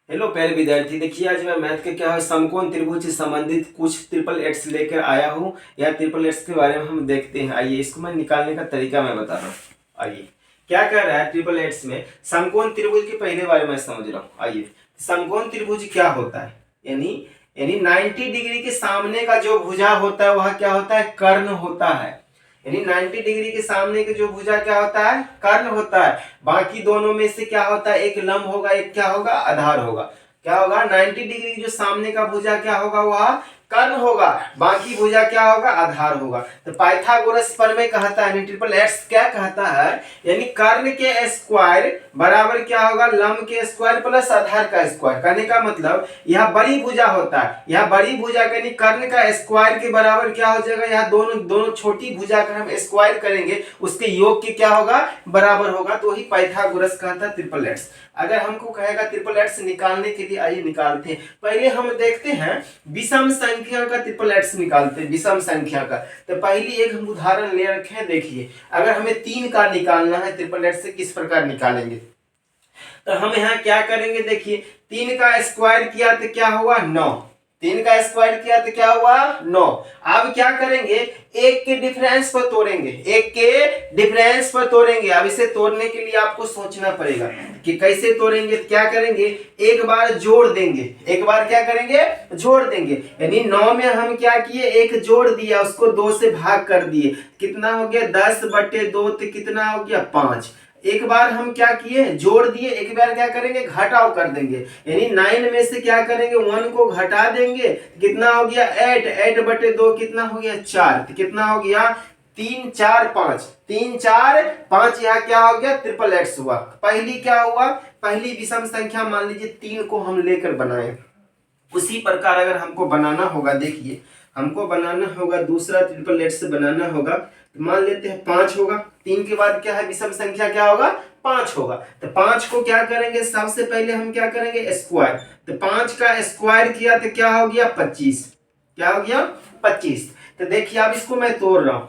Hello प्यारे विद्यार्थी, देखिए आज मैं मैथ के क्या है समकोण त्रिभुज से संबंधित कुछ ट्रिपल एट्स लेकर आया हूँ। या ट्रिपल एट्स के बारे में हम देखते हैं। आइए इसको मैं निकालने का तरीका मैं बता रहा हूँ। आइए क्या कह रहा है ट्रिपल एट्स में, समकोण त्रिभुज के पहले बारे में समझ रहा हूँ। आइए समकोण त्रिभुज क्या होता है, यानी यानी 90 डिग्री के सामने का जो भुजा होता है वह क्या होता है, कर्ण होता है। यानी 90 डिग्री के सामने के जो भुजा क्या होता है, कर्ण होता है। बाकी दोनों में से क्या होता है, एक लंब होगा, एक क्या होगा, आधार होगा। क्या होगा, 90 डिग्री जो सामने का भुजा क्या होगा, वह कर्ण होगा, बाकी भुजा क्या होगा, आधार होगा। तो पाइथागोरस प्रमेय कहता है, ट्रिपल एट्स क्या कहता है, यानी कर्ण के स्क्वायर बराबर क्या होगा, लंब के स्क्वायर प्लस आधार का स्क्वायर। कहने का मतलब यह बड़ी भुजा होता है, यह बड़ी भुजा यानी कर्ण का स्क्वायर के बराबर क्या हो जाएगा, यह दोनों दोनों छोटी भुजा का हम स्क्वायर करेंगे, उसके योग के क्या होगा, बराबर होगा। तो वही पाइथागोरस कहता है ट्रिपल एट्स। अगर हमको कहेगा ट्रिपल एट्स निकालने के लिए, आइए निकालते हैं। पहले हम देखते हैं विषम संख्या का ट्रिपल एट्स निकालते हैं, विषम संख्या का। तो पहली एक हम उदाहरण ले रखे हैं। देखिए अगर हमें 3 का निकालना है ट्रिपल एट्स से किस प्रकार निकालेंगे, तो हम यहाँ क्या करेंगे, देखिए 3 का स्क्वायर किया तो क्या हुआ, 9। 3 का स्क्वायर किया तो क्या हुआ, 9। अब क्या करेंगे, एक के डिफरेंस पर तोड़ेंगे, एक के डिफरेंस पर तोड़ेंगे। अब इसे तोड़ने के लिए आपको सोचना पड़ेगा कि कैसे तोड़ेंगे। क्या करेंगे, एक बार जोड़ देंगे, एक बार क्या करेंगे, जोड़ देंगे। यानी 9 में हम क्या किए, एक जोड़ दिया, उसको 2 से भाग कर दिए, कितना हो गया, 10/2, तो कितना हो गया, 5। एक बार हम क्या किए, जोड़ दिए, एक बार क्या करेंगे, घटाव कर देंगे। यानी 9 में से क्या करेंगे, 1 को घटा देंगे, कितना हो गया, 8। 8/2 कितना हो गया, 4। तो कितना हो गया, 3 4 5, 3 4 5। यहाँ क्या हो गया, ट्रिपल एट्स हुआ। पहली क्या हुआ, पहली विषम संख्या मान लीजिए 3 को हम लेकर बनाए। उसी प्रकार अगर हमको बनाना होगा, देखिए हमको बनाना होगा दूसरा ट्रिपल एट्स से बनाना होगा, तो मान लेते हैं 5 होगा। 3 के बाद क्या है, विषम संख्या क्या होगा, 5 होगा। तो 5 को क्या करेंगे, सबसे पहले हम क्या करेंगे, स्क्वायर। तो 5 का स्क्वायर किया तो क्या हो गया, 25। क्या हो गया, 25। तो देखिए अब इसको मैं तोड़ रहा हूं,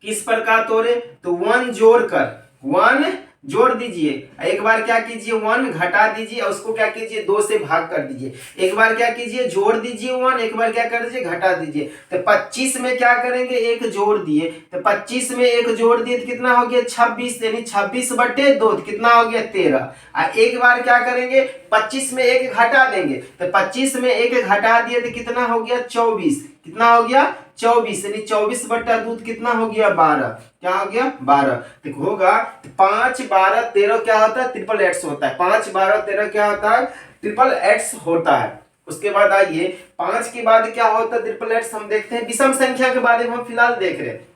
किस प्रकार तोड़े, तो 1 जोड़कर 1 जोड़ दीजिए, एक बार क्या कीजिए, 1 घटा दीजिए, उसको क्या कीजिए, 2 से भाग कर दीजिए। एक बार क्या कीजिए, जोड़ दीजिए 1, एक बार क्या कर दीजिए, घटा दीजिए। तो 25 में क्या करेंगे, एक जोड़ दिए, तो 25 में एक जोड़ दिए तो कितना हो गया, 26। यानी 26/2 कितना हो गया, 13। एक बार क्या करेंगे, 25 में एक घटा देंगे, तो 25 में एक घटा दिए तो कितना हो गया, 24। कितना हो गया, 24। यानी 24/2 कितना हो गया, 12। क्या हो गया, 12। तो होगा 5 12 13 क्या होता है, ट्रिपल एट्स होता है। 5 12 13 क्या होता है, ट्रिपल एट्स होता है। उसके बाद आइए 5 के बाद क्या होता है ट्रिपल एट्स, हम देखते हैं विषम संख्या के बारे में हम फिलहाल देख रहे हैं।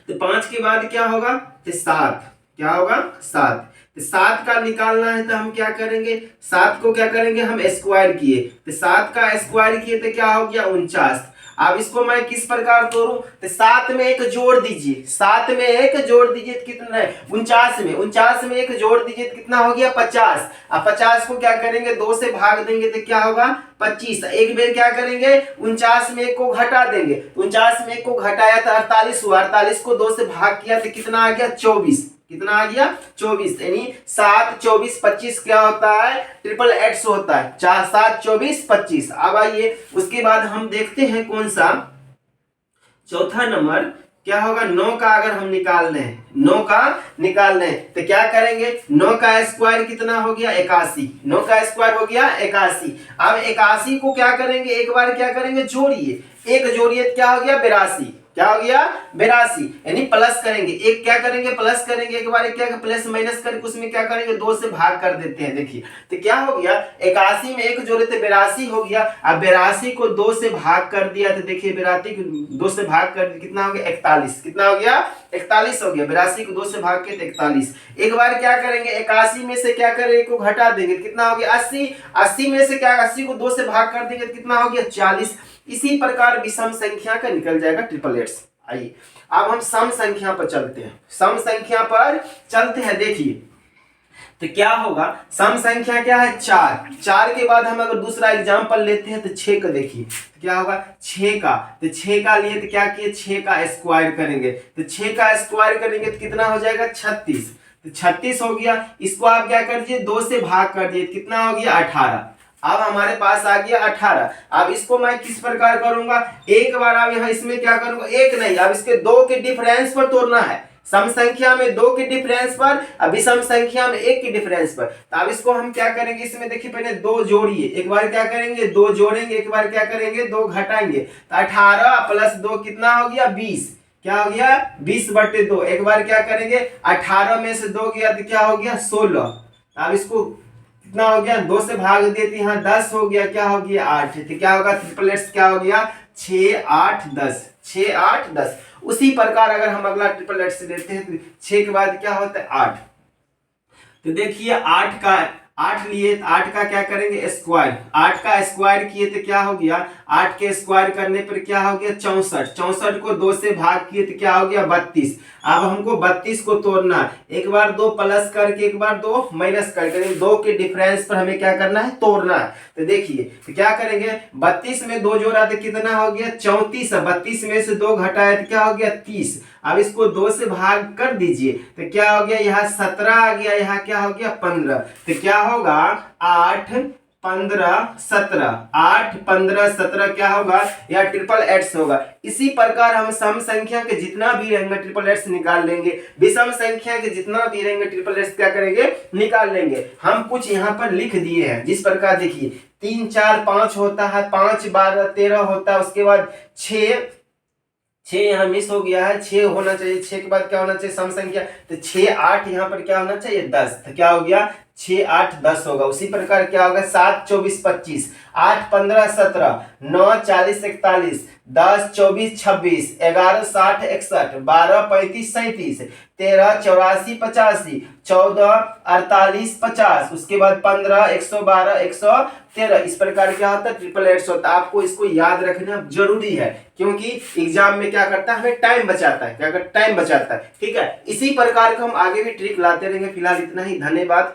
तो 5 के बाद क्या होगा, तो 7। क्या होगा, 7। तो 7 का निकालना है तो हम क्या करेंगे, 7 को क्या करेंगे, हम स्क्वायर किए, तो 7 का स्क्वायर किए तो क्या हो गया, 49। अब इसको मैं किस प्रकार तोड़ूं, तो 7 में एक जोड़ दीजिए, 7 में एक जोड़ दीजिए तो कितना है, 49 में एक जोड़ दीजिए तो कितना हो गया, 50। अब 50 को क्या करेंगे, 2 से भाग देंगे तो क्या होगा, 25। एक बेर क्या करेंगे, 49 में एक को घटा देंगे, 49 में एक को घटाया तो 48 हुआ, 48 को 2 से भाग किया तो कितना आ गया, 24। कितना आ गया, 24। यानी 7 24 25 क्या होता है, ट्रिपल एट्स होता है। 4 7 24 25। अब आइए उसके बाद हम देखते हैं कौन सा, चौथा नंबर क्या होगा, 9 का अगर हम निकाल लें, 9 का निकाल लें तो क्या करेंगे, 9 का स्क्वायर कितना हो गया, 81। 9 का स्क्वायर हो गया 81। अब 81 को क्या करेंगे, एक बार क्या करेंगे, जोड़िए, एक जोड़िए तो क्या हो गया, 82। क्या हो गया, 82। यानी प्लस करेंगे, एक क्या करेंगे, प्लस करेंगे, एक बार क्या प्लस माइनस करके उसमें क्या करेंगे, 2 से भाग कर देते हैं। देखिए तो क्या हो गया, 81 में एक जोड़े तो 82 हो गया। अब 82 को 2 से भाग कर दिया तो देखिए 82 को 2 से भाग कर कितना हो गया, 41। कितना हो गया, 41 हो गया। 82 को 2 से भाग के 41। एक बार क्या करेंगे, 81 में से क्या करेंगे, को घटा देंगे, कितना हो गया, 80। 80 में से क्या, 80 को 2 से भाग कर देंगे तो कितना हो गया, 40। इसी प्रकार विषम संख्या का निकल जाएगा ट्रिपल एट्स। आइए अब हम सम संख्या पर चलते हैं, सम संख्या पर चलते हैं। देखिए तो क्या होगा, सम संख्या क्या है, 4। 4 के बाद हम अगर दूसरा एग्जांपल लेते हैं तो 6 का, देखिए तो क्या होगा, 6 का, तो 6 का लिए तो क्या किए, 6 का स्क्वायर करेंगे, तो 6 का स्क्वायर करेंगे तो कितना हो जाएगा, 36। तो 36 हो गया। इसको आप क्या कर दीजिए, 2 से भाग कर दिए, कितना हो गया 18। अब हमारे पास आ गया 18। अब इसको मैं किस प्रकार करूंगा, एक बार अब यहाँ इसमें क्या करूंगा, एक नहीं, अब इसके 2 के डिफरेंस पर तोड़ना है। सम संख्या में 2 के डिफरेंस पर, अभी सम संख्या में 1 के डिफरेंस पर। तो अब इसको हम क्या करेंगे, इसमें देखिए पहले 2 जोड़िए, एक बार क्या करेंगे 2 जोड़ेंगे, एक बार क्या करेंगे 2 घटाएंगे। तो 18 प्लस 2 कितना हो गया 20। क्या हो गया 20/2। एक बार क्या करेंगे, 18 में से 2 गया तो क्या हो गया 16। अब इसको कितना हो गया, 2 से भाग देते हैं, 10 हो गया, क्या हो गया 8। तो क्या होगा ट्रिपलेट्स, क्या हो गया 6 8 10, 6 8 10। उसी प्रकार अगर हम अगला ट्रिपलेट्स लेते हैं तो 6 के बाद क्या होता है 8। तो देखिए 8 लिए, 8 का क्या करेंगे स्क्वायर, 8 का स्क्वायर किए तो क्या हो गया, 8 के स्क्वायर करने पर क्या हो गया 64। 64 को 2 से भाग किए तो क्या हो गया 32। अब हमको 32 को तोड़ना, एक बार 2 प्लस करके, एक बार 2 माइनस करके, 2 के डिफरेंस पर हमें क्या करना है, तोड़ना है। तो देखिए तो क्या करेंगे, 32 में 2 जोड़ा तो कितना हो गया 34। 32 में से 2 घटाया तो क्या हो गया 30। अब इसको 2 से भाग कर दीजिए तो क्या हो गया, यहाँ 17 आ गया, यहाँ क्या हो गया 15। तो क्या होगा 8 15 17, 8 15 17 क्या होगा, यह ट्रिपल एट्स होगा। इसी प्रकार हम सम संख्या के जितना भी रहेंगे ट्रिपल एट्स निकाल लेंगे, विषम संख्या के जितना भी रहेंगे ट्रिपल एट्स क्या करेंगे, निकाल लेंगे। हम कुछ यहाँ पर लिख दिए हैं, जिस प्रकार देखिए 3 4 5 होता है, 5 12 13 होता है, उसके बाद 6 यहाँ मिस हो गया है, 6 होना चाहिए, 6 के बाद क्या होना चाहिए सम संख्या, तो 6 8 यहाँ पर क्या होना चाहिए 10। तो क्या हो गया 6 8 10 होगा। उसी प्रकार क्या होगा 7 24 25, 8 15 17, 9 40 41, 10 24 26, 11 60 61, 12 35 37, 13 84 85, 14 48 50, उसके बाद 15 112 113। इस प्रकार क्या होता है ट्रिपल एट्स होता है। आपको इसको याद रखना जरूरी है, क्योंकि एग्जाम में क्या करता है, हमें टाइम बचाता है, क्या करता है टाइम बचाता है। ठीक है, इसी प्रकार का हम आगे भी ट्रिक लाते रहेंगे। फिलहाल इतना ही, धन्यवाद।